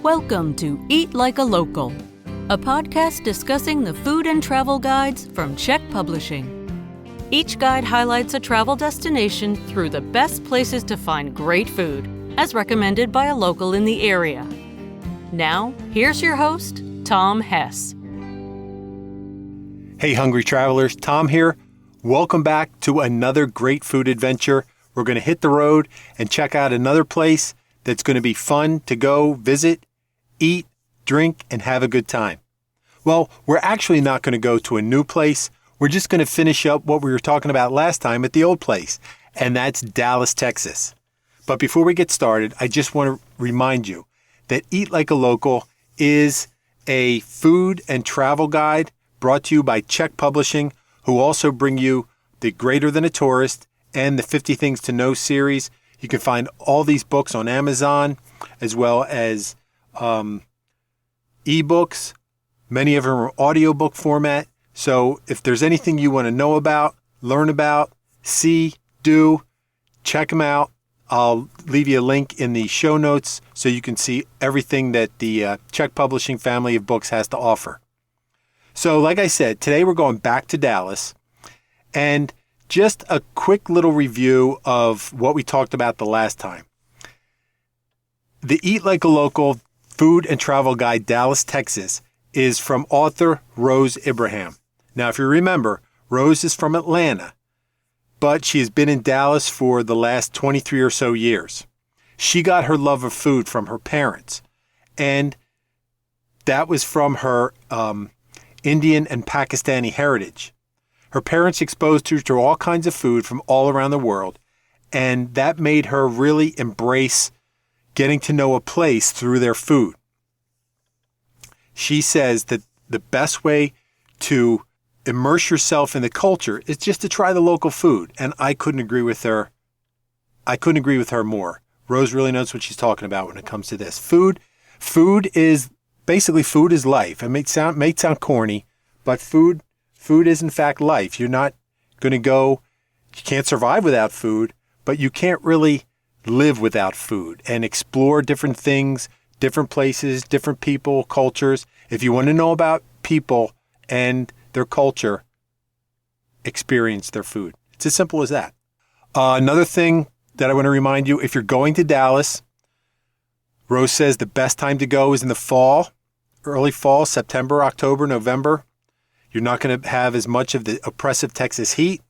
Welcome to Eat Like a Local, a podcast discussing the food and travel guides from Czech Publishing. Each guide highlights a travel destination through the best places to find great food, as recommended by a local in the area. Now, here's your host, Tom Hess. Hey, hungry travelers, Tom here. Welcome back to another great food adventure. We're going to hit the road and check out another place that's going to be fun to go visit, eat, drink, and have a good time. Well, we're actually not going to go to a new place. We're just going to finish up what we were talking about last time at the old place, and that's Dallas, Texas. But before we get started, I just want to remind you that Eat Like a Local is a food and travel guide brought to you by Czech Publishing, who also bring you the Greater Than a Tourist and the 50 Things to Know series. You can find all these books on Amazon, as well as ebooks. Many of them are audiobook format. So if there's anything you want to know about, learn about, see, do, check them out. I'll leave you a link in the show notes so you can see everything that the Czech Publishing family of books has to offer. So like I said, today we're going back to Dallas, and just a quick little review of what we talked about the last time. The Eat Like a Local Food and Travel Guide Dallas, Texas is from author Rose Ibrahim. Now, if you remember, Rose is from Atlanta, but she has been in Dallas for the last 23 or so years. She got her love of food from her parents, and that was from her Indian and Pakistani heritage. Her parents exposed her to all kinds of food from all around the world, and that made her really embrace getting to know a place through their food. She says that the best way to immerse yourself in the culture is just to try the local food, and I couldn't agree with her. I couldn't agree with her more. Rose really knows what she's talking about when it comes to this. Food is life. It may sound corny, but food is in fact life. You're not going to you can't survive without food, but you can't really live without food and explore different things, different places, different people, cultures. If you want to know about people and their culture, experience their food. It's as simple as that. Another thing that I want to remind you, if you're going to Dallas, Rose says the best time to go is in the fall, early fall, September, October, November. You're not going to have as much of the oppressive Texas heat.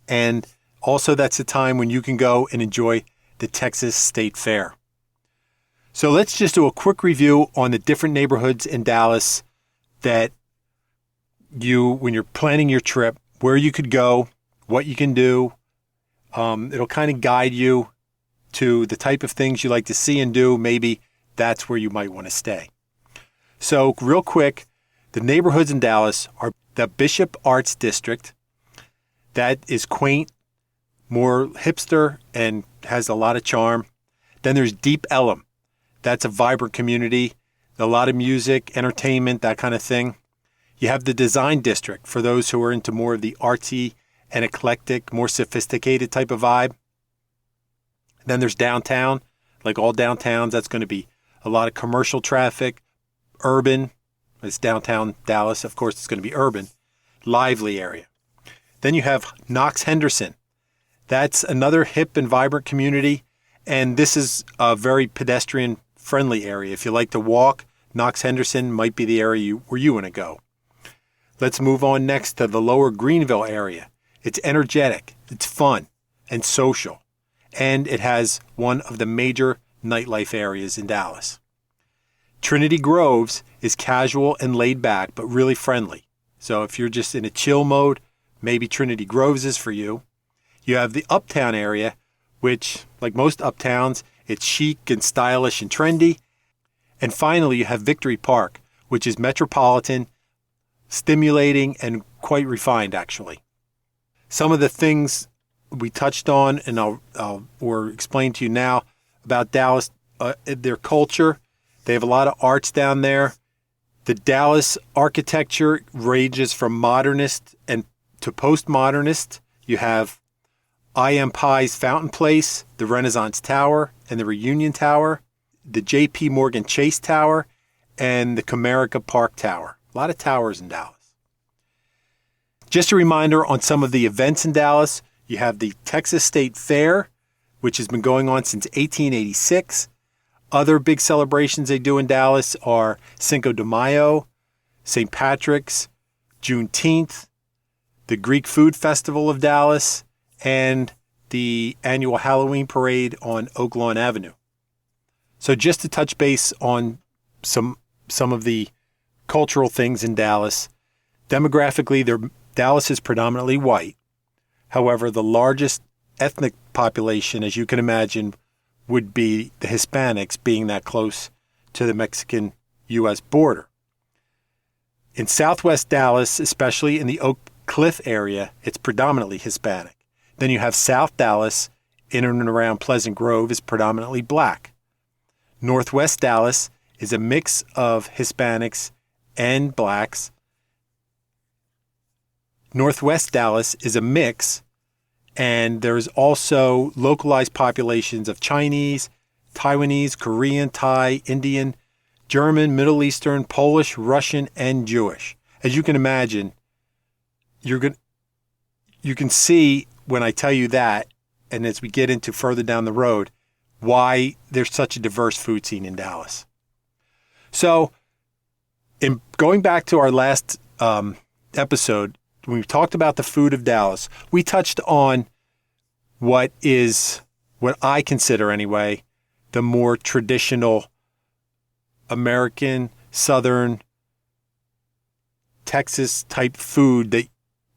And also that's the time when you can go and enjoy the Texas State Fair. So let's just do a quick review on the different neighborhoods in Dallas that when you're planning your trip, where you could go, what you can do. It'll kind of guide you to the type of things you like to see and do. Maybe that's where you might want to stay. So real quick, the neighborhoods in Dallas are the Bishop Arts District. That is quaint, more hipster, and has a lot of charm. Then there's Deep Ellum. That's a vibrant community, a lot of music, entertainment, that kind of thing. You have the Design District for those who are into more of the artsy and eclectic, more sophisticated type of vibe. Then there's downtown, like all downtowns. That's going to be a lot of commercial traffic, urban. It's downtown Dallas. Of course, it's going to be urban, lively area. Then you have Knox Henderson. That's another hip and vibrant community. And this is a very pedestrian-friendly area. If you like to walk, Knox Henderson might be the area where you want to go. Let's move on next to the lower Greenville area. It's energetic, it's fun, and social. And it has one of the major nightlife areas in Dallas. Trinity Groves is casual and laid back, but really friendly. So if you're just in a chill mode, maybe Trinity Groves is for you. You have the Uptown area, which, like most uptowns, it's chic and stylish and trendy. And finally, you have Victory Park, which is metropolitan, stimulating, and quite refined, actually. Some of the things we touched on, and I'll explain to you now about Dallas, their culture. They have a lot of arts down there. The Dallas architecture ranges from modernist and to postmodernist. You have I.M. Pye's Fountain Place, the Renaissance Tower, and the Reunion Tower. the J.P. Morgan Chase Tower and the Comerica Park Tower. A lot of towers in Dallas. Just a reminder on some of the events in Dallas. You have the Texas State Fair, which has been going on since 1886. Other big celebrations they do in Dallas are Cinco de Mayo, St. Patrick's, Juneteenth, the Greek Food Festival of Dallas, and the annual Halloween parade on Oak Lawn Avenue. So just to touch base on some of the cultural things in Dallas, demographically, Dallas is predominantly white. However, the largest ethnic population, as you can imagine, would be the Hispanics, being that close to the Mexican-U.S. border. In Southwest Dallas, especially in the Oak Cliff area, it's predominantly Hispanic. Then you have South Dallas, in and around Pleasant Grove, is predominantly black. Northwest Dallas is a mix of Hispanics and blacks. Northwest Dallas is a mix, and there's also localized populations of Chinese, Taiwanese, Korean, Thai, Indian, German, Middle Eastern, Polish, Russian, and Jewish. As you can imagine, you can see when I tell you that, and as we get into further down the road, why there's such a diverse food scene in Dallas. So, in going back to our last episode, when we talked about the food of Dallas, we touched on what I consider anyway, the more traditional American, Southern, Texas type food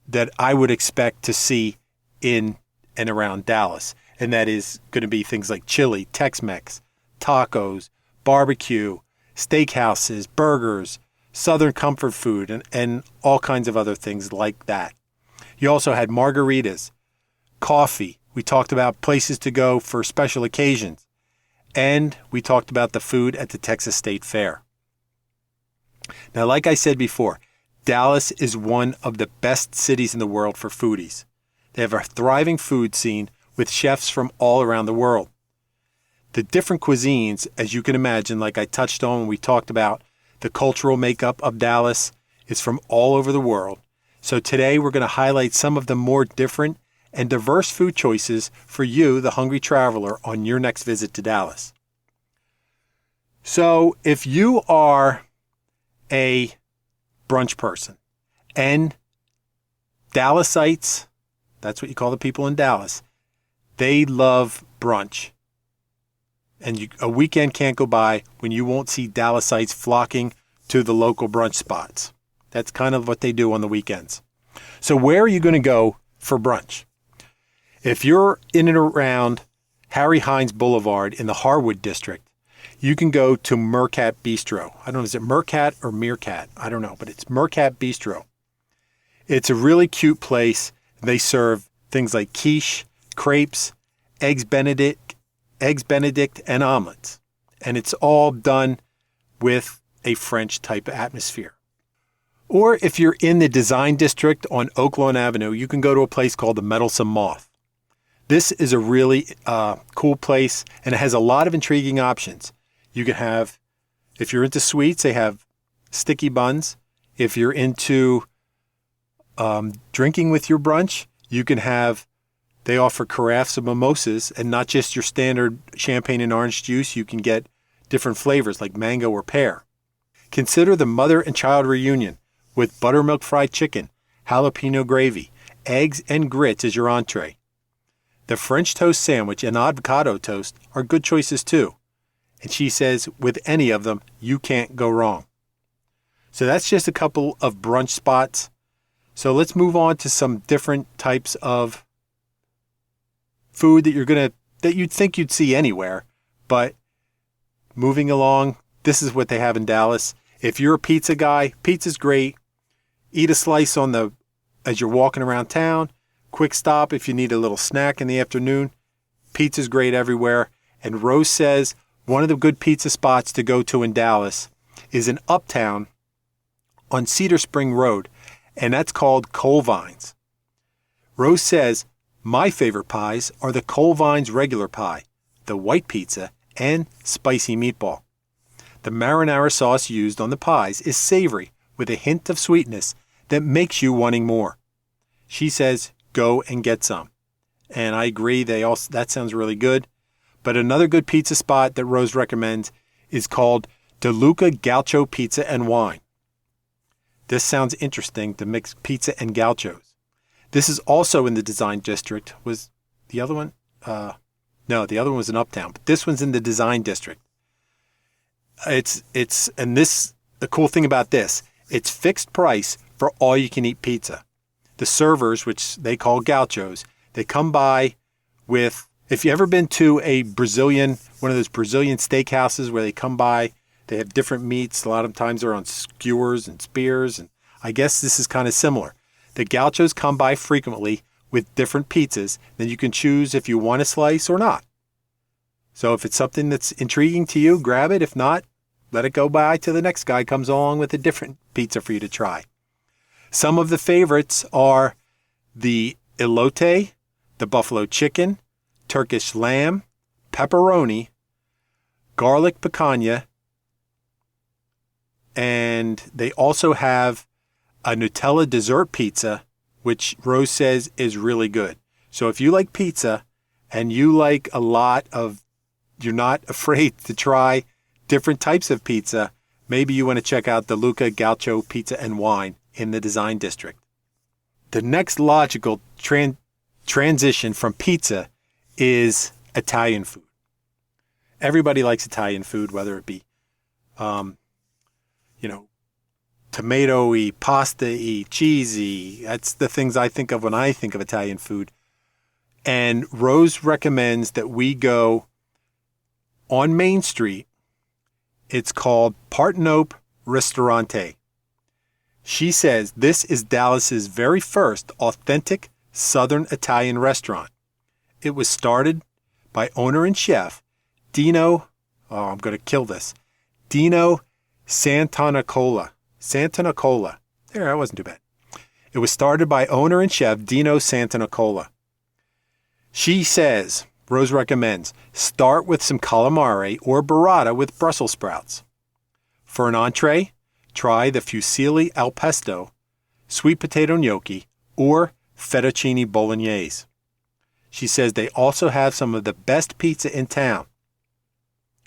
that I would expect to see in and around Dallas. And that is going to be things like chili, Tex-Mex, tacos, barbecue, steakhouses, burgers, Southern comfort food, and all kinds of other things like that. You also had margaritas, coffee. We talked about places to go for special occasions. And we talked about the food at the Texas State Fair. Now, like I said before, Dallas is one of the best cities in the world for foodies. They have a thriving food scene with chefs from all around the world. The different cuisines, as you can imagine, like I touched on when we talked about the cultural makeup of Dallas, is from all over the world. So today we're going to highlight some of the more different and diverse food choices for you, the hungry traveler, on your next visit to Dallas. So if you are a brunch person, and Dallasites, that's what you call the people in Dallas, they love brunch. And a weekend can't go by when you won't see Dallasites flocking to the local brunch spots. That's kind of what they do on the weekends. So where are you going to go for brunch? If you're in and around Harry Hines Boulevard in the Harwood district, you can go to Mercat Bistro. I don't know, is it Mercat or Meerkat? I don't know, but it's Mercat Bistro. It's a really cute place. They serve things like quiche, crepes, eggs Benedict, and omelets. And it's all done with a French type atmosphere. Or if you're in the Design District on Oak Lawn Avenue, you can go to a place called the Meddlesome Moth. This is a really cool place, and it has a lot of intriguing options. You can have, if you're into sweets, they have sticky buns. If you're into drinking with your brunch, you can have, they offer carafes of mimosas, and not just your standard champagne and orange juice. You can get different flavors like mango or pear. Consider the mother and child reunion with buttermilk fried chicken, jalapeno gravy, eggs, and grits as your entree. The French toast sandwich and avocado toast are good choices too. And she says with any of them, you can't go wrong. So that's just a couple of brunch spots. So let's move on to some different types of food that you'd think you'd see anywhere. But moving along, this is what they have in Dallas. If you're a pizza guy, pizza's great. Eat a slice as you're walking around town. Quick stop if you need a little snack in the afternoon. Pizza's great everywhere. And Rose says one of the good pizza spots to go to in Dallas is in Uptown on Cedar Spring Road, and that's called Coal Vines. Rose says, my favorite pies are the Coal Vines regular pie, the white pizza, and spicy meatball. The marinara sauce used on the pies is savory with a hint of sweetness that makes you wanting more. She says, go and get some. And I agree, that sounds really good. But another good pizza spot that Rose recommends is called De Luca Gaucho Pizza and Wine. This sounds interesting, to mix pizza and gauchos. This is also in the Design District. Was the other one? No, the other one was in Uptown, but this one's in the Design District. The cool thing about this, it's fixed price for all you can eat pizza. The servers, which they call gauchos, they come by with, if you've ever been to one of those Brazilian steakhouses where they come by, they have different meats. A lot of times they're on skewers and spears, and I guess this is kind of similar. The gauchos come by frequently with different pizzas, then you can choose if you want a slice or not. So if it's something that's intriguing to you, grab it. If not, let it go by till the next guy comes along with a different pizza for you to try. Some of the favorites are the elote, the buffalo chicken, Turkish lamb, pepperoni, garlic picanha, and they also have a Nutella dessert pizza, which Rose says is really good. So if you like pizza and you like you're not afraid to try different types of pizza, maybe you want to check out the Luca Gaucho Pizza and Wine in the Design District. The next logical transition from pizza is Italian food. Everybody likes Italian food, whether it be, tomato-y, pasta-y, cheesy. That's the things I think of when I think of Italian food. And Rose recommends that we go on Main Street. It's called Partenope Ristorante. She says this is Dallas's very first authentic Southern Italian restaurant. It was started by owner and chef Dino Santanicola. There, that wasn't too bad. It was started by owner and chef Dino Santanicola. She says, Rose recommends, start with some calamari or burrata with Brussels sprouts. For an entree, try the fusilli al pesto, sweet potato gnocchi, or fettuccine bolognese. She says they also have some of the best pizza in town.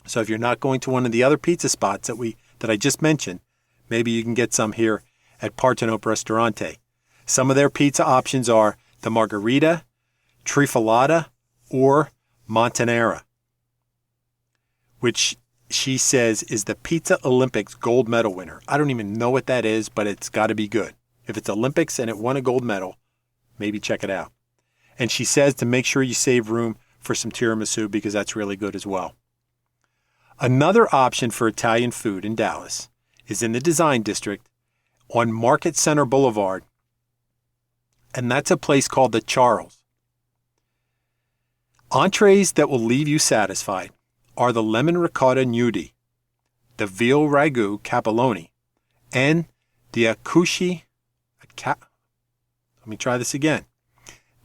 So if you're not going to one of the other pizza spots that I just mentioned, maybe you can get some here at Partenope Ristorante. Some of their pizza options are the margherita, trifalata, or montanera, which she says is the Pizza Olympics gold medal winner. I don't even know what that is, but it's got to be good. If it's Olympics and it won a gold medal, maybe check it out. And she says to make sure you save room for some tiramisu because that's really good as well. Another option for Italian food in Dallas is in the Design District on Market Center Boulevard, and that's a place called the Charles. Entrees that will leave you satisfied are the lemon ricotta gnudi, the veal ragu capelloni, and the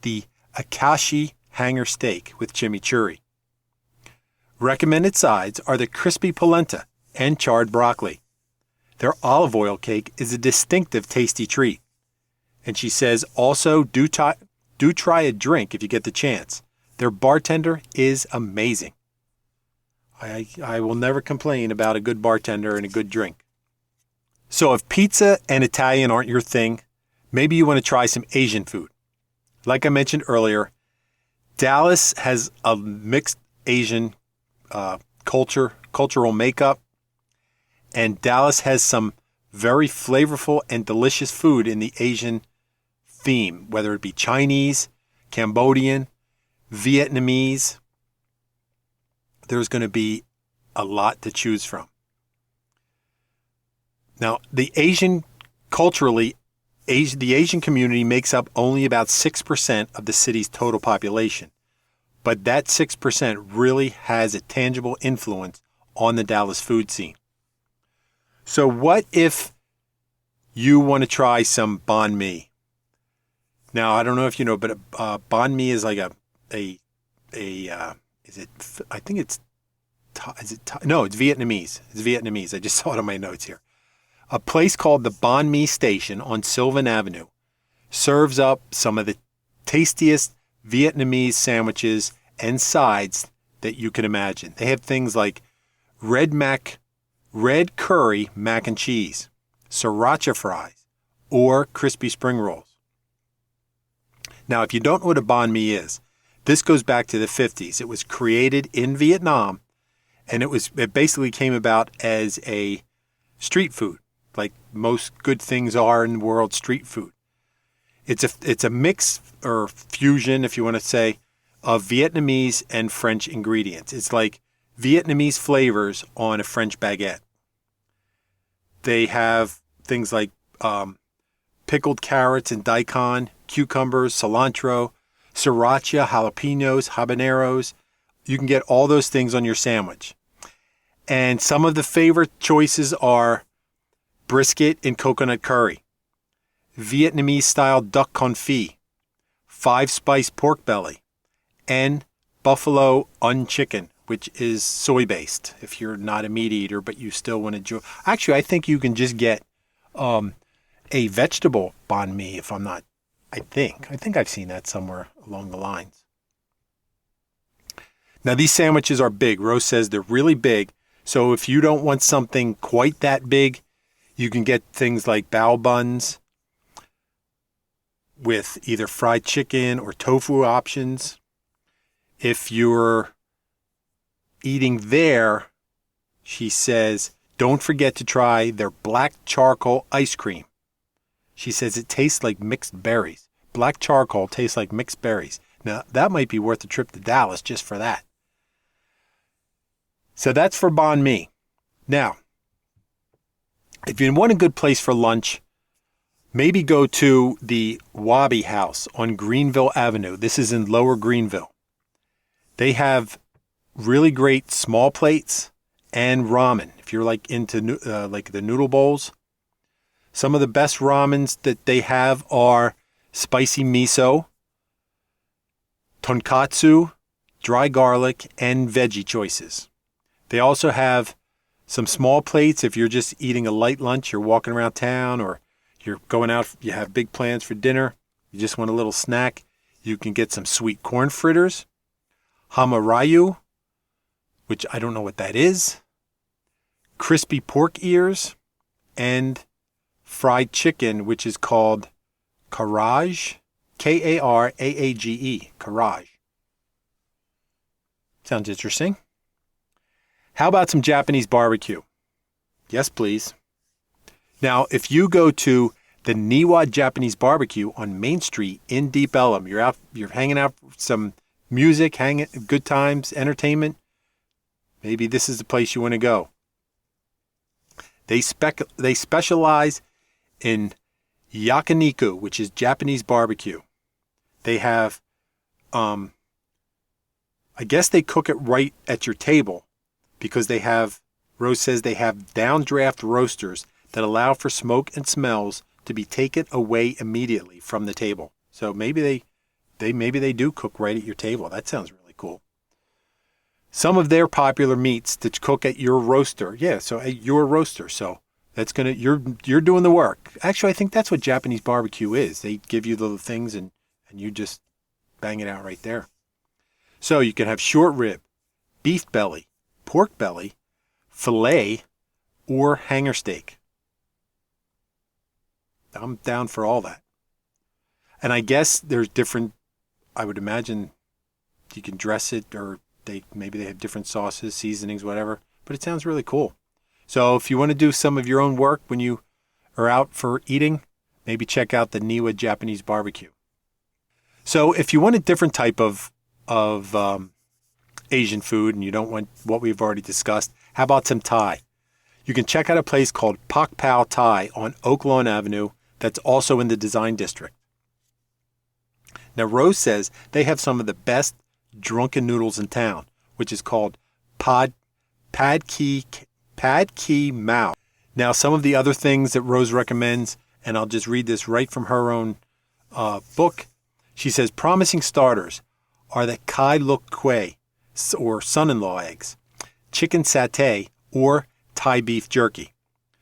the akashi hanger steak with chimichurri. Recommended sides are the crispy polenta and charred broccoli. Their olive oil cake is a distinctive tasty treat. And she says also do try a drink if you get the chance. Their bartender is amazing. I will never complain about a good bartender and a good drink. So if pizza and Italian aren't your thing, maybe you want to try some Asian food. Like I mentioned earlier, Dallas has a mixed Asian cultural makeup, and Dallas has some very flavorful and delicious food in the Asian theme, whether it be Chinese, Cambodian, Vietnamese. There's going to be a lot to choose from. Now, the Asian community makes up only about 6% of the city's total population, but that 6% really has a tangible influence on the Dallas food scene. So what if you want to try some banh mi? Now, I don't know if you know, but banh mi is like I think it's No, it's Vietnamese. It's Vietnamese. I just saw it on my notes here. A place called the Banh Mi Station on Sylvan Avenue serves up some of the tastiest Vietnamese sandwiches and sides that you can imagine. They have things like red curry mac and cheese, sriracha fries, or crispy spring rolls. Now, if you don't know what a banh mi is, this goes back to the 50s. It was created in Vietnam, and it basically came about as a street food, like most good things are in the world, street food. It's a mix or fusion, if you want to say, of Vietnamese and French ingredients. It's like Vietnamese flavors on a French baguette. They have things like pickled carrots and daikon, cucumbers, cilantro, sriracha, jalapenos, habaneros. You can get all those things on your sandwich. And some of the favorite choices are brisket and coconut curry, Vietnamese-style duck confit, 5-spice pork belly, and buffalo onion chicken, which is soy-based if you're not a meat eater, but you still want to enjoy. Actually, I think you can just get a vegetable banh mi if I'm not, I think I've seen that somewhere along the lines. Now, these sandwiches are big. Rose says they're really big. So if you don't want something quite that big, you can get things like bao buns with either fried chicken or tofu options. If you're eating there, she says, don't forget to try their black charcoal ice cream. She says it tastes like mixed berries. Black charcoal tastes like mixed berries. Now, that might be worth a trip to Dallas just for that. So that's for banh mi. Now, if you want a good place for lunch, maybe go to the Wabi House on Greenville Avenue. This is in Lower Greenville. They have really great small plates and ramen. If you're like into like the noodle bowls, some of the best ramens that they have are spicy miso, tonkatsu, dry garlic, and veggie choices. They also have some small plates if you're just eating a light lunch, you're walking around town, or you're going out, you have big plans for dinner, you just want a little snack. You can get some sweet corn fritters, hamarayu, which I don't know what that is, crispy pork ears, and fried chicken, which is called Karaage, Karaage, Karaage. Sounds interesting. How about some Japanese barbecue? Yes, please. Now, if you go to the Niwa Japanese Barbecue on Main Street in Deep Ellum, you're hanging out for some music, good times, entertainment, maybe this is the place you want to go. They specialize in yakiniku, which is Japanese barbecue. They have, I guess they cook it right at your table because they have, Rose says they have downdraft roasters that allow for smoke and smells to be taken away immediately from the table. So maybe they do cook right at your table. That sounds really cool. Some of their popular meats that cook at your roaster. Yeah, so at your roaster. So that's you're doing the work. Actually, I think that's what Japanese barbecue is. They give you the things and you just bang it out right there. So you can have short rib, beef belly, pork belly, filet, or hanger steak. I'm down for all that. And I guess there's different, I would imagine you can dress it, or maybe they have different sauces, seasonings, whatever. But it sounds really cool. So if you want to do some of your own work when you are out for eating, maybe check out the Niwa Japanese Barbecue. So if you want a different type of Asian food and you don't want what we've already discussed, how about some Thai? You can check out a place called Pak Pao Thai on Oak Lawn Avenue that's also in the Design District. Now, Rose says they have some of the best drunken noodles in town, which is called Pad Ki Mao. Now, some of the other things that Rose recommends, and I'll just read this right from her own book. She says, promising starters are the Kai Luk Kue, or son-in-law eggs. chicken satay, or Thai beef jerky.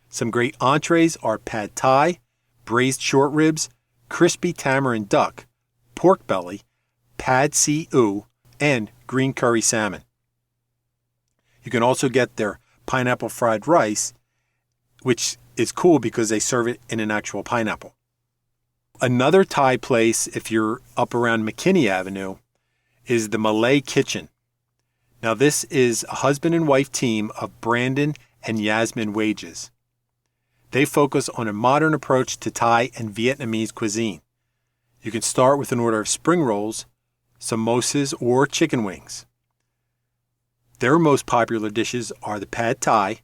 Some great entrees are pad thai, braised short ribs, crispy tamarind duck, pork belly, pad see ew, and green curry salmon. You can also get their pineapple fried rice, which is cool because they serve it in an actual pineapple. Another Thai place, if you're up around McKinney Avenue, is the Malay Kitchen. Now this is a husband and wife team of Brandon and Yasmin Wages. They focus on a modern approach to Thai and Vietnamese cuisine. You can start with an order of spring rolls, samosas, or chicken wings. Their most popular dishes are the pad thai,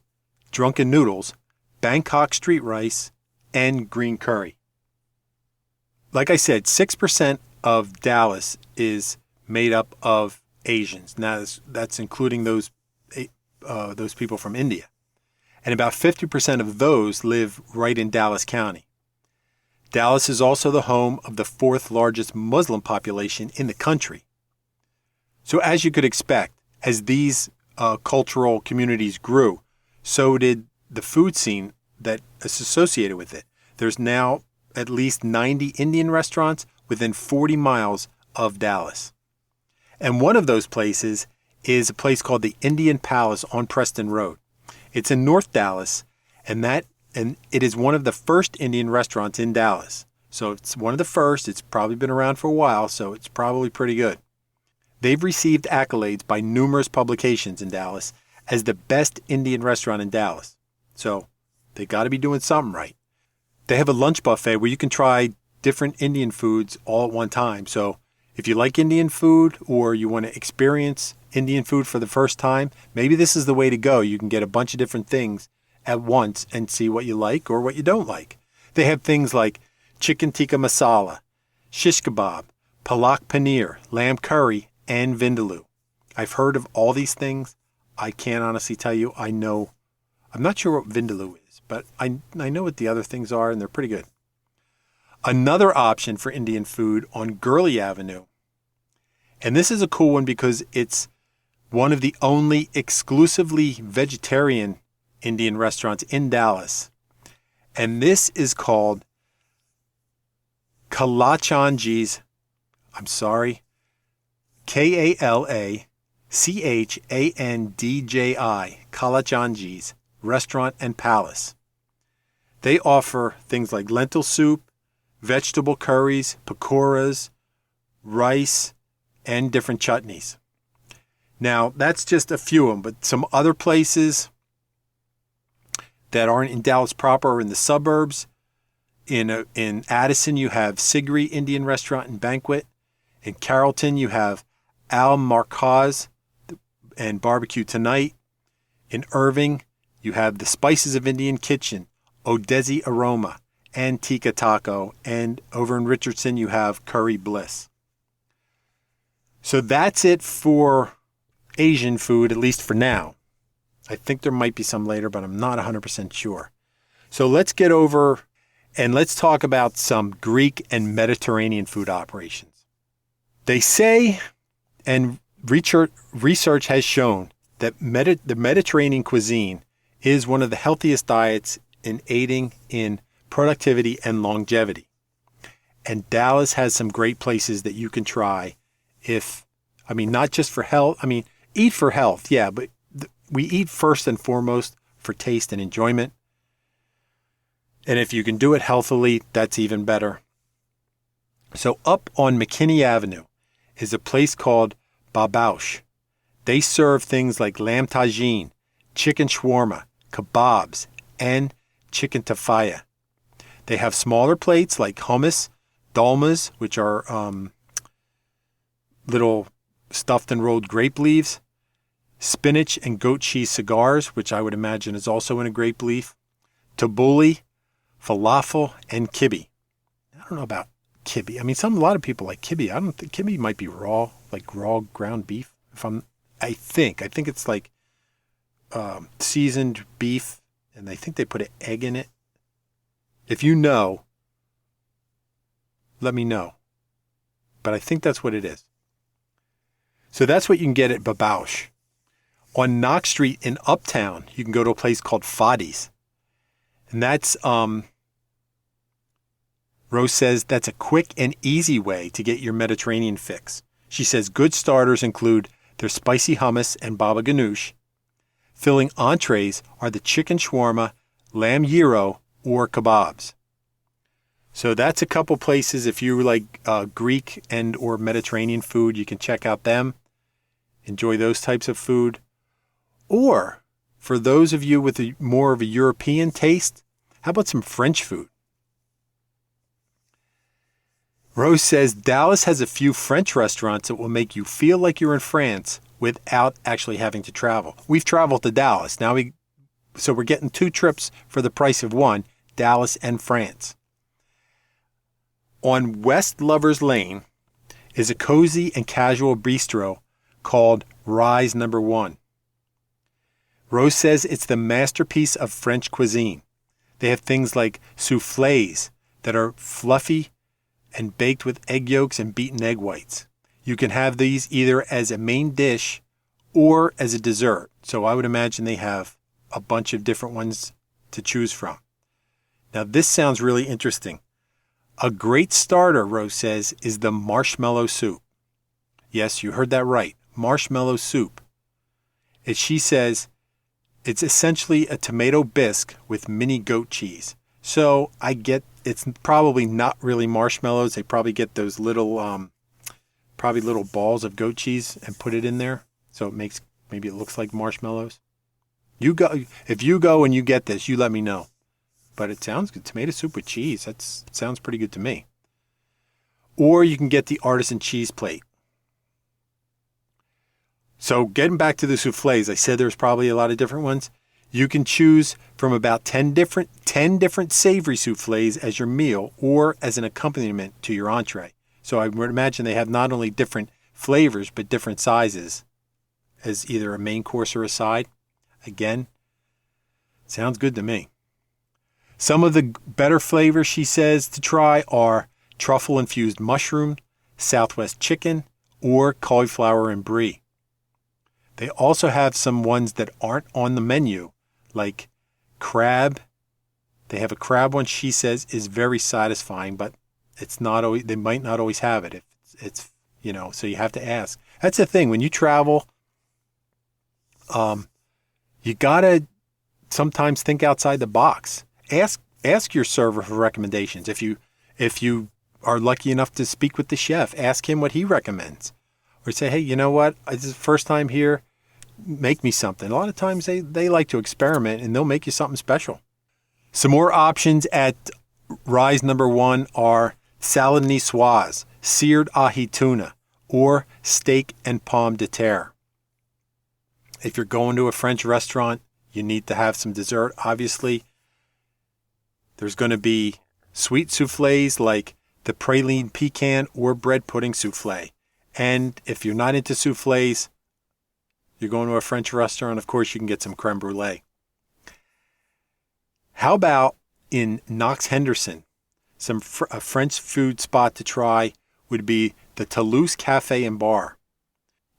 drunken noodles, Bangkok street rice, and green curry. Like I said, 6% of Dallas is made up of Asians. Now that's including those people from India. And about 50% of those live right in Dallas County. Dallas is also the home of the fourth largest Muslim population in the country. So as you could expect, as these cultural communities grew, so did the food scene that is associated with it. There's now at least 90 Indian restaurants within 40 miles of Dallas. And one of those places is a place called the Indian Palace on Preston Road. It's in North Dallas, and it is one of the first Indian restaurants in Dallas. So it's one of the first. It's probably been around for a while, so it's probably pretty good. They've received accolades by numerous publications in Dallas as the best Indian restaurant in Dallas. So they got to be doing something right. They have a lunch buffet where you can try different Indian foods all at one time. So if you like Indian food or you want to experience Indian food for the first time, maybe this is the way to go. You can get a bunch of different things at once and see what you like or what you don't like. They have things like chicken tikka masala, shish kebab, palak paneer, lamb curry, and vindaloo. I've heard of all these things. I can't honestly tell you. I'm not sure what vindaloo is, but I know what the other things are, and they're pretty good. Another option for Indian food on Gurley Avenue, and this is a cool one because it's one of the only exclusively vegetarian Indian restaurants in Dallas. And this is called Kalachandji's, Kalachandji, Kalachandji's Restaurant and Palace. They offer things like lentil soup, vegetable curries, pakoras, rice, and different chutneys. Now, that's just a few of them, but some other places that aren't in Dallas proper or in the suburbs. In Addison, you have Sigri Indian Restaurant and Banquet. In Carrollton, you have Al Marcaz and Barbecue Tonight. In Irving, you have the Spices of Indian Kitchen, Odesi Aroma, and Tikka Taco. And over in Richardson, you have Curry Bliss. So that's it for Asian food, at least for now. I think there might be some later, but I'm not 100% sure. So let's get over and let's talk about some Greek and Mediterranean food operations. They say, and research has shown, that the Mediterranean cuisine is one of the healthiest diets in aiding in productivity and longevity. And Dallas has some great places that you can try not just for health. Eat for health, yeah, but we eat first and foremost for taste and enjoyment. And if you can do it healthily, that's even better. So up on McKinney Avenue is a place called Babaush. They serve things like lamb tagine, chicken shawarma, kebabs, and chicken tafaya. They have smaller plates like hummus, dolmas, which are little stuffed and rolled grape leaves, spinach and goat cheese cigars, which I would imagine is also in a grape leaf, tabbouleh, falafel, and kibbe. I don't know about kibbe. A lot of people like kibbe. I don't think kibbe might be raw, like raw ground beef. I think it's like seasoned beef, and I think they put an egg in it. If you know, let me know. But I think that's what it is. So that's what you can get at Babaush. On Knox Street in Uptown, you can go to a place called Fadi's. And that's, Rose says, that's a quick and easy way to get your Mediterranean fix. She says good starters include their spicy hummus and baba ganoush. Filling entrees are the chicken shawarma, lamb gyro, or kebabs. So that's a couple places. If you like Greek and or Mediterranean food, you can check out them. Enjoy those types of food. Or for those of you with more of a European taste, how about some French food? Rose says Dallas has a few French restaurants that will make you feel like you're in France without actually having to travel. We've traveled to Dallas. So we're getting 2 trips for the price of one, Dallas and France. On West Lovers Lane is a cozy and casual bistro called Rise Number 1. Rose says it's the masterpiece of French cuisine. They have things like soufflés that are fluffy and baked with egg yolks and beaten egg whites. You can have these either as a main dish or as a dessert. So I would imagine they have a bunch of different ones to choose from. Now this sounds really interesting. A great starter, Rose says, is the marshmallow soup. Yes, you heard that right. Marshmallow soup. She says it's essentially a tomato bisque with mini goat cheese. So I get it's probably not really marshmallows. They probably get those little, probably little balls of goat cheese and put it in there. So maybe it looks like marshmallows. If you go and you get this, you let me know. But it sounds good. Tomato soup with cheese. That sounds pretty good to me. Or you can get the artisan cheese plate. So getting back to the soufflés, I said there's probably a lot of different ones. You can choose from about 10 different savory soufflés as your meal or as an accompaniment to your entree. So I would imagine they have not only different flavors, but different sizes as either a main course or a side. Again, sounds good to me. Some of the better flavors she says to try are truffle-infused mushroom, Southwest chicken, or cauliflower and brie. They also have some ones that aren't on the menu, like crab. They have a crab one she says is very satisfying, but it's not always, they might not always have it. If it's, so you have to ask. That's the thing. When you travel, you got to sometimes think outside the box. Ask your server for recommendations. If you are lucky enough to speak with the chef, ask him what he recommends. Or say, hey, you know what? This is the first time here. Make me something. A lot of times they like to experiment and they'll make you something special. Some more options at Rise Number 1 are salad niçoise, seared ahi tuna, or steak and pomme de terre. If you're going to a French restaurant, you need to have some dessert. Obviously, there's going to be sweet soufflés like the praline pecan or bread pudding soufflé. And if you're not into soufflés, you're going to a French restaurant, of course, you can get some creme brulee. How about in Knox Henderson? A French food spot to try would be the Toulouse Cafe and Bar.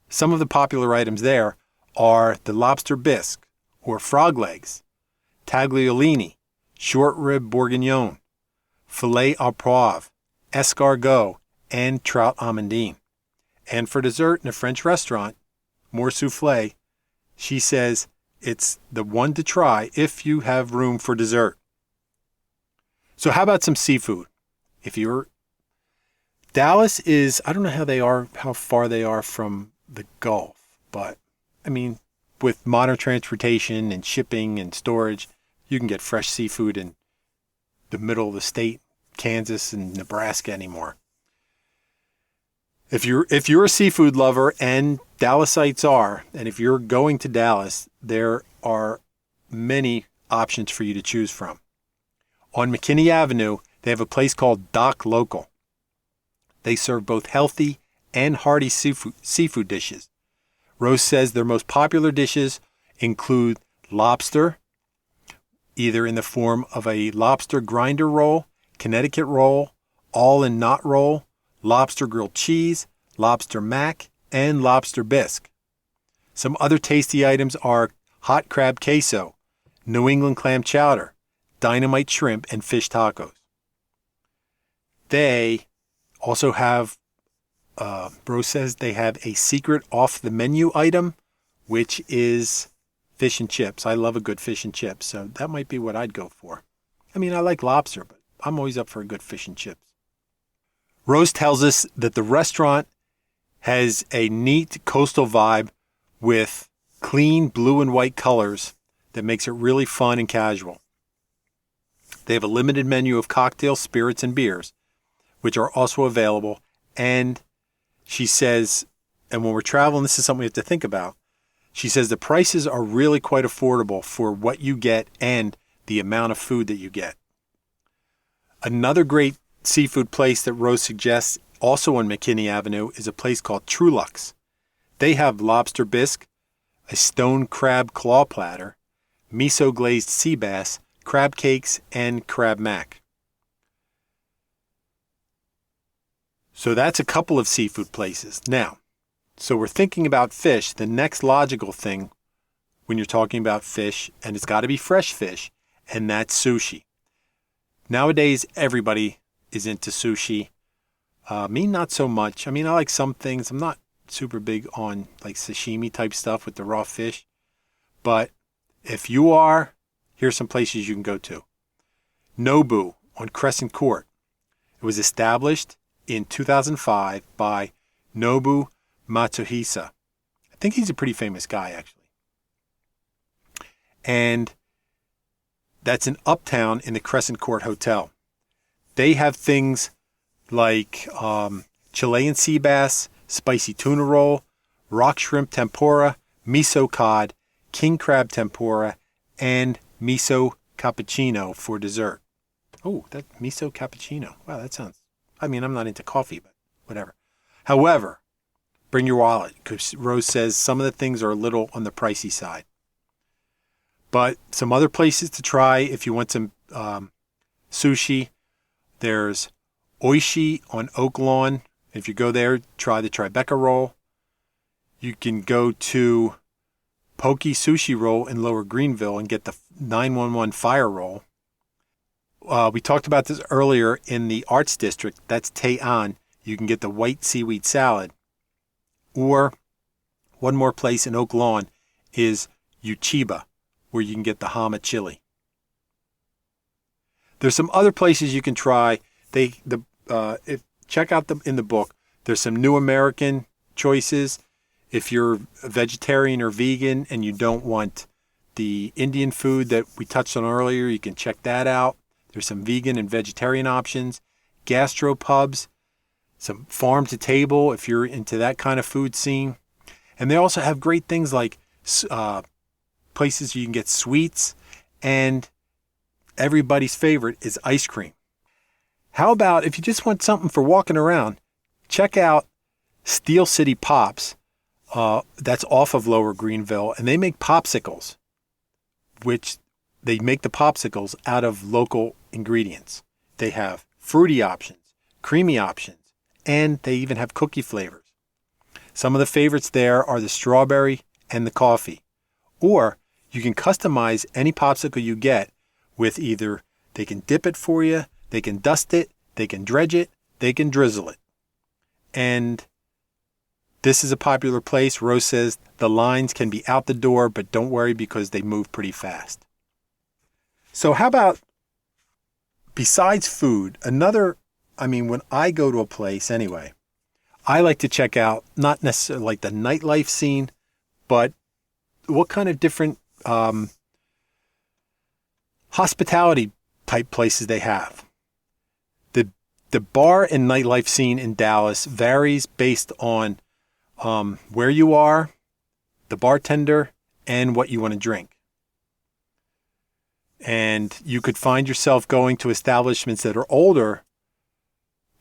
Some of the popular items there are the lobster bisque or frog legs, tagliolini, short rib bourguignon, filet au poivre, escargot, and trout amandine. And for dessert in a French restaurant, more soufflé, she says it's the one to try if you have room for dessert. So how about some seafood? Dallas is, I don't know how far they are from the Gulf, but I mean, with modern transportation and shipping and storage, you can get fresh seafood in the middle of the state, Kansas and Nebraska anymore. If you're a seafood lover, and Dallasites are, and if you're going to Dallas, there are many options for you to choose from. On McKinney Avenue, they have a place called Dock Local. They serve both healthy and hearty seafood dishes. Rose says their most popular dishes include lobster, either in the form of a lobster grinder roll, Connecticut roll, all-in-knot roll, lobster grilled cheese, lobster mac, and lobster bisque. Some other tasty items are hot crab queso, New England clam chowder, dynamite shrimp, and fish tacos. They also have, Rose says they have a secret off-the-menu item, which is fish and chips. I love a good fish and chips, so that might be what I'd go for. I mean, I like lobster, but I'm always up for a good fish and chips. Rose tells us that the restaurant has a neat coastal vibe with clean blue and white colors that makes it really fun and casual. They have a limited menu of cocktails, spirits, and beers, which are also available. And she says, and when we're traveling, this is something we have to think about. She says the prices are really quite affordable for what you get and the amount of food that you get. Another great seafood place that Rose suggests, also on McKinney Avenue, is a place called Trulux. They have lobster bisque, a stone crab claw platter, miso glazed sea bass, crab cakes, and crab mac. So that's a couple of seafood places. Now, so we're thinking about fish. The next logical thing when you're talking about fish, and it's got to be fresh fish, and that's sushi. Nowadays, everybody is into sushi. Me, not so much. I mean, I like some things. I'm not super big on like sashimi type stuff with the raw fish. But if you are, here's some places you can go to. Nobu on Crescent Court. It was established in 2005 by Nobu Matsuhisa. I think he's a pretty famous guy, actually. And that's in Uptown in the Crescent Court Hotel. They have things like Chilean sea bass, spicy tuna roll, rock shrimp tempura, miso cod, king crab tempura, and miso cappuccino for dessert. Oh, that miso cappuccino. Wow, that sounds... I mean, I'm not into coffee, but whatever. However, bring your wallet, because Rose says some of the things are a little on the pricey side. But some other places to try if you want some sushi, there's Oishi on Oak Lawn. If you go there, try the Tribeca roll. You can go to Poke Sushi Roll in Lower Greenville and get the 911 Fire Roll. We talked about this earlier in the Arts District. That's Teian. You can get the white seaweed salad. Or one more place in Oak Lawn is Uchiba, where you can get the Hama chili. There's some other places you can try. Check out them in the book. There's some new American choices. If you're a vegetarian or vegan and you don't want the Indian food that we touched on earlier, you can check that out. There's some vegan and vegetarian options. Gastropubs, some farm to table if you're into that kind of food scene. And they also have great things like places you can get sweets, and everybody's favorite is ice cream. How about if you just want something for walking around, check out Steel City Pops. That's off of Lower Greenville, and they make popsicles, which they make the popsicles out of local ingredients. They have fruity options, creamy options, and they even have cookie flavors. Some of the favorites there are the strawberry and the coffee. Or you can customize any popsicle you get with either they can dip it for you, they can dust it, they can dredge it, they can drizzle it. And this is a popular place. Rose says the lines can be out the door, but don't worry because they move pretty fast. So how about, besides food, when I go to a place anyway, I like to check out not necessarily like the nightlife scene, but what kind of different hospitality type places they have. The bar and nightlife scene in Dallas varies based on where you are, the bartender, and what you want to drink. And you could find yourself going to establishments that are older,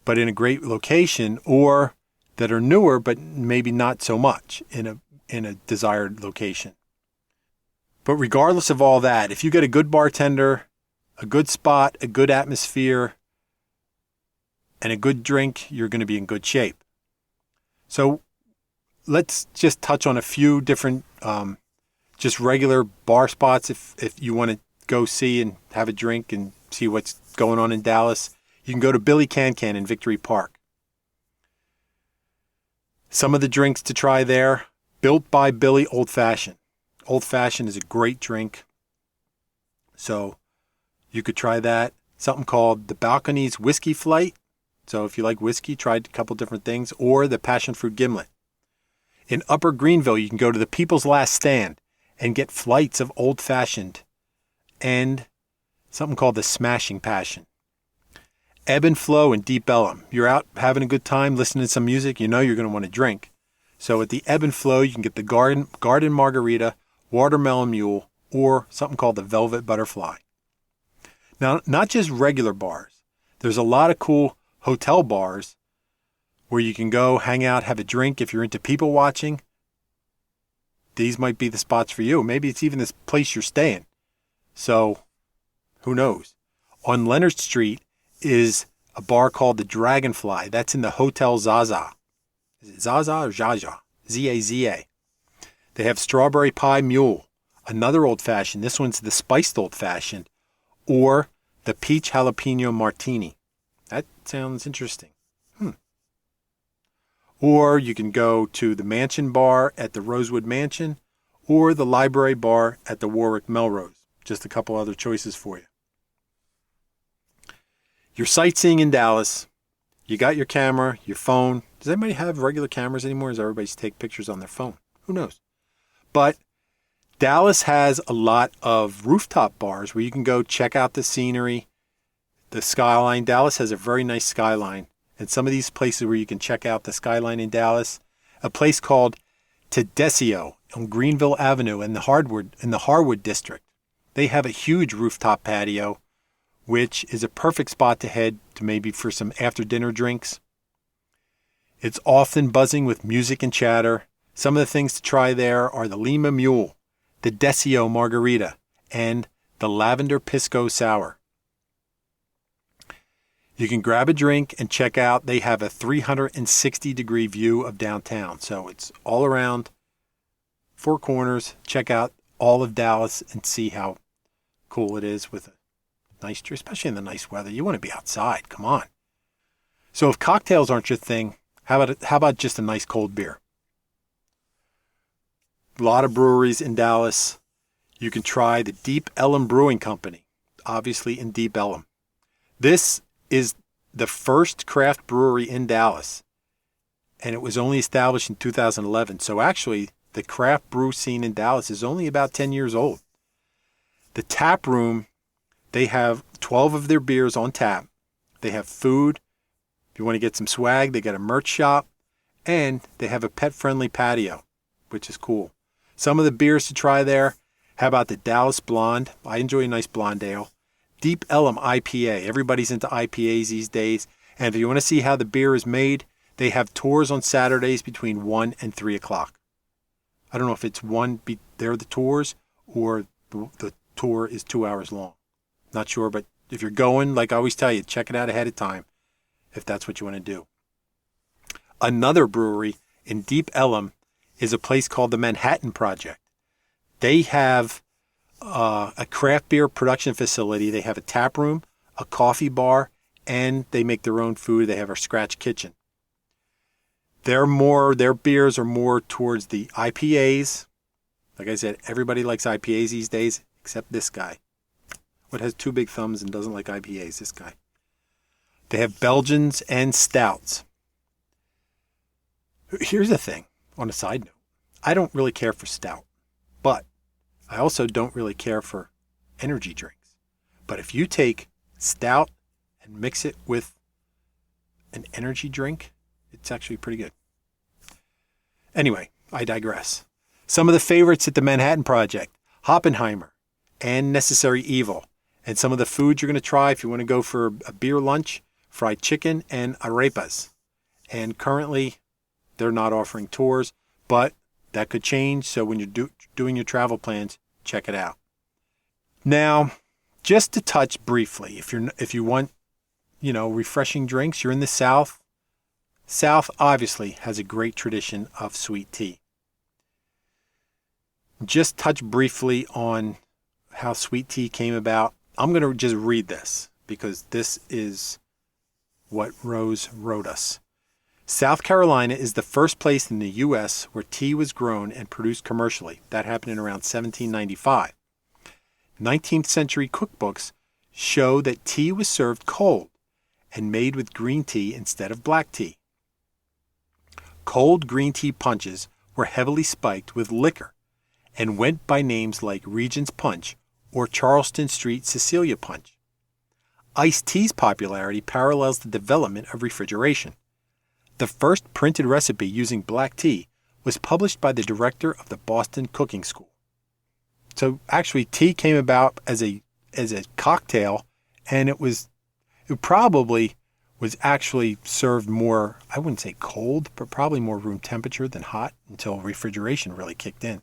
but in a great location, or that are newer, but maybe not so much in a desired location. But regardless of all that, if you get a good bartender, a good spot, a good atmosphere, and a good drink, you're going to be in good shape. So let's just touch on a few different, just regular bar spots if you want to go see and have a drink and see what's going on in Dallas. You can go to Billy Can Can in Victory Park. Some of the drinks to try there, Built by Billy Old Fashioned. Old Fashioned is a great drink, so you could try that. Something called the Balconies Whiskey Flight. So if you like whiskey, try a couple different things. Or the Passion Fruit Gimlet. In Upper Greenville, you can go to the People's Last Stand and get flights of Old Fashioned and something called the Smashing Passion. Ebb and Flow in Deep Ellum. You're out having a good time, listening to some music, you know you're going to want to drink. So at the Ebb and Flow, you can get the Garden Margarita, Watermelon Mule, or something called the Velvet Butterfly. Now, not just regular bars. There's a lot of cool hotel bars where you can go hang out, have a drink. If you're into people watching, these might be the spots for you. Maybe it's even this place you're staying. So, who knows? On Leonard Street is a bar called the Dragonfly. That's in the Hotel Zaza. Is it Zaza or Zaza? Z-A-Z-A. They have Strawberry Pie Mule, another old fashioned. This one's the spiced old fashioned, or the Peach Jalapeno Martini. That sounds interesting. Or you can go to the Mansion Bar at the Rosewood Mansion, or the Library Bar at the Warwick Melrose. Just a couple other choices for you. You're sightseeing in Dallas. You got your camera, your phone. Does anybody have regular cameras anymore? Does everybody take pictures on their phone? Who knows? But Dallas has a lot of rooftop bars where you can go check out the scenery, the skyline. Dallas has a very nice skyline. And some of these places where you can check out the skyline in Dallas, a place called Tedesio on Greenville Avenue in the Harwood district. They have a huge rooftop patio, which is a perfect spot to head to maybe for some after-dinner drinks. It's often buzzing with music and chatter. Some of the things to try there are the Lima Mule, the Desio Margarita, and the Lavender Pisco Sour. You can grab a drink and check out. They have a 360-degree view of downtown. So it's all around, four corners. Check out all of Dallas and see how cool it is with a nice tree, especially in the nice weather. You want to be outside. Come on. So if cocktails aren't your thing, how about just a nice cold beer? A lot of breweries in Dallas. You can try the Deep Ellum Brewing Company, obviously in Deep Ellum. This is the first craft brewery in Dallas, and it was only established in 2011. So actually, the craft brew scene in Dallas is only about 10 years old. The tap room, they have 12 of their beers on tap. They have food. If you want to get some swag, they got a merch shop, and they have a pet-friendly patio, which is cool. Some of the beers to try there, how about the Dallas Blonde? I enjoy a nice blonde ale. Deep Ellum IPA. Everybody's into IPAs these days. And if you want to see how the beer is made, they have tours on Saturdays between 1 and 3 o'clock. I don't know if it's they're the tours, or the tour is 2 hours long. Not sure, but if you're going, like I always tell you, check it out ahead of time if that's what you want to do. Another brewery in Deep Ellum is a place called the Manhattan Project. They have a craft beer production facility. They have a tap room, a coffee bar, and they make their own food. They have a scratch kitchen. Their beers are more towards the IPAs. Like I said, everybody likes IPAs these days, except this guy. What has two big thumbs and doesn't like IPAs, this guy. They have Belgians and stouts. Here's the thing, on a side note. I don't really care for stout, but I also don't really care for energy drinks. But if you take stout and mix it with an energy drink, it's actually pretty good. Anyway, I digress. Some of the favorites at the Manhattan Project, Hoppenheimer and Necessary Evil. And some of the foods you're going to try if you want to go for a beer lunch, fried chicken and arepas. And currently, they're not offering tours, but that could change. So when you're doing your travel plans, check it out. Now, just to touch briefly, if you want, refreshing drinks, you're in the South, South obviously has a great tradition of sweet tea. Just touch briefly on how sweet tea came about. I'm going to just read this because this is what Rose wrote us. South Carolina is the first place in the U.S. where tea was grown and produced commercially. That happened in around 1795. 19th century cookbooks show that tea was served cold and made with green tea instead of black tea. Cold green tea punches were heavily spiked with liquor and went by names like Regent's Punch or Charleston Street Cecilia Punch. Iced tea's popularity parallels the development of refrigeration. The first printed recipe using black tea was published by the director of the Boston Cooking School. So actually tea came about as a cocktail, and it probably was actually served more, I wouldn't say cold, but probably more room temperature than hot until refrigeration really kicked in.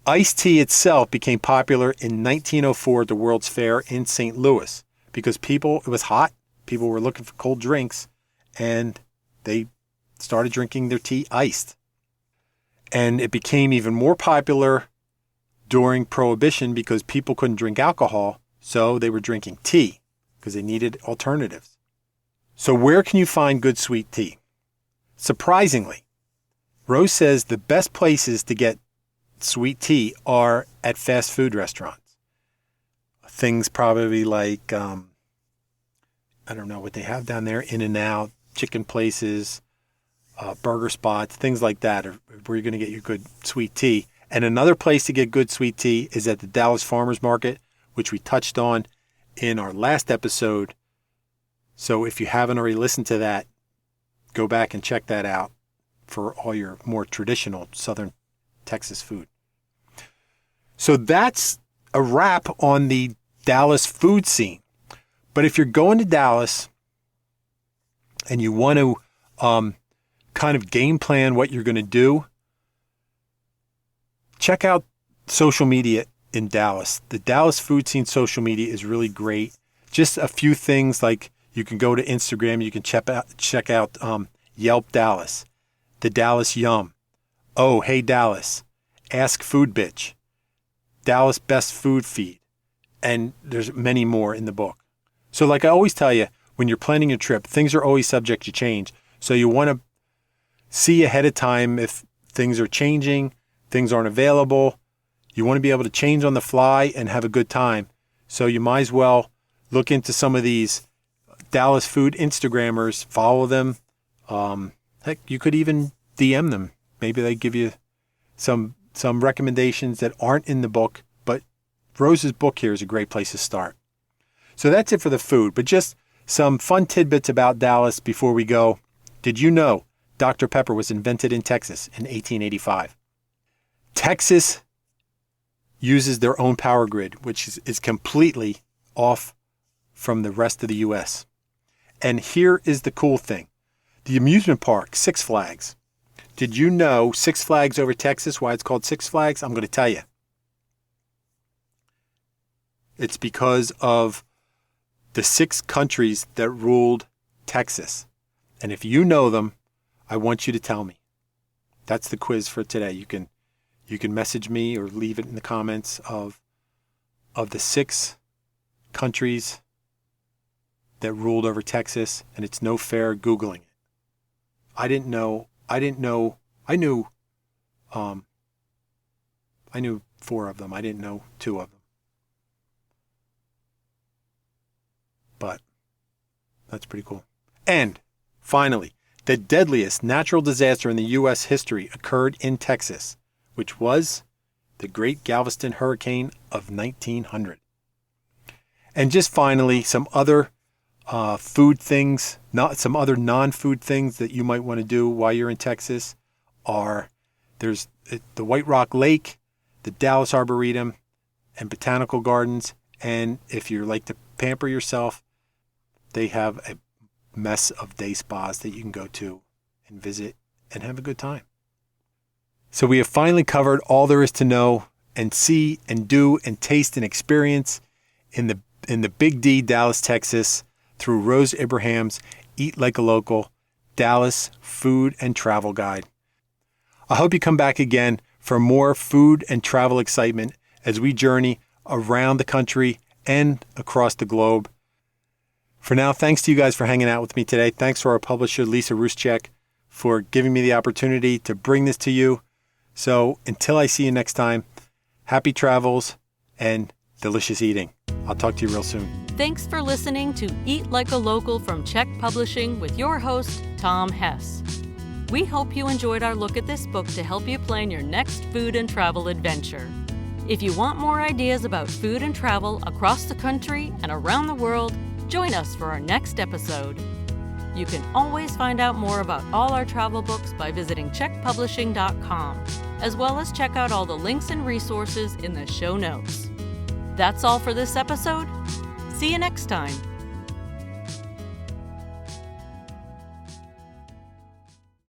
Iced tea itself became popular in 1904 at the World's Fair in St. Louis because it was hot, people were looking for cold drinks, and they started drinking their tea iced. And it became even more popular during Prohibition because people couldn't drink alcohol, so they were drinking tea because they needed alternatives. So where can you find good sweet tea? Surprisingly, Rose says the best places to get sweet tea are at fast food restaurants. Things probably like, I don't know what they have down there, In-N-Out, chicken places, burger spots, things like that are where you're going to get your good sweet tea. And another place to get good sweet tea is at the Dallas Farmers Market, which we touched on in our last episode. So if you haven't already listened to that, go back and check that out for all your more traditional Southern Texas food. So that's a wrap on the Dallas food scene. But if you're going to Dallas and you want to kind of game plan what you're going to do, check out social media in Dallas. The Dallas food scene social media is really great. Just a few things like you can go to Instagram, you can check out Yelp Dallas, the Dallas Yum, Oh Hey Dallas, Ask Food Bitch, Dallas Best Food Feed, and there's many more in the book. So like I always tell you, when you're planning your trip, things are always subject to change. So you want to see ahead of time if things are changing, things aren't available. You want to be able to change on the fly and have a good time. So you might as well look into some of these Dallas food Instagrammers, follow them. Heck, you could even DM them. Maybe they give you some recommendations that aren't in the book, but Rose's book here is a great place to start. So that's it for the food, but just some fun tidbits about Dallas before we go. Did you know Dr. Pepper was invented in Texas in 1885? Texas uses their own power grid, which is completely off from the rest of the U.S. And here is the cool thing. The amusement park, Six Flags. Did you know Six Flags over Texas, why it's called Six Flags? I'm going to tell you. It's because of the 6 countries that ruled Texas. And if you know them, I want you to tell me. That's the quiz for today. You can message me or leave it in the comments of the 6 countries that ruled over Texas, and it's no fair Googling it. I knew 4 of them. I didn't know 2 of them. But that's pretty cool. And finally, the deadliest natural disaster in the U.S. history occurred in Texas, which was the Great Galveston Hurricane of 1900. And just finally, some other food things, some other non-food things that you might want to do while you're in Texas there's the White Rock Lake, the Dallas Arboretum, and Botanical Gardens. And if you like to pamper yourself, they have a mess of day spas that you can go to and visit and have a good time. So we have finally covered all there is to know and see and do and taste and experience in the Big D, Dallas, Texas, through Rose Ibrahim's Eat Like a Local Dallas Food and Travel Guide. I hope you come back again for more food and travel excitement as we journey around the country and across the globe. For now, thanks to you guys for hanging out with me today. Thanks to our publisher, Lisa Ruschek, for giving me the opportunity to bring this to you. So until I see you next time, happy travels and delicious eating. I'll talk to you real soon. Thanks for listening to Eat Like a Local from Czech Publishing with your host, Tom Hess. We hope you enjoyed our look at this book to help you plan your next food and travel adventure. If you want more ideas about food and travel across the country and around the world, join us for our next episode. You can always find out more about all our travel books by visiting czechpublishing.com, as well as check out all the links and resources in the show notes. That's all for this episode. See you next time.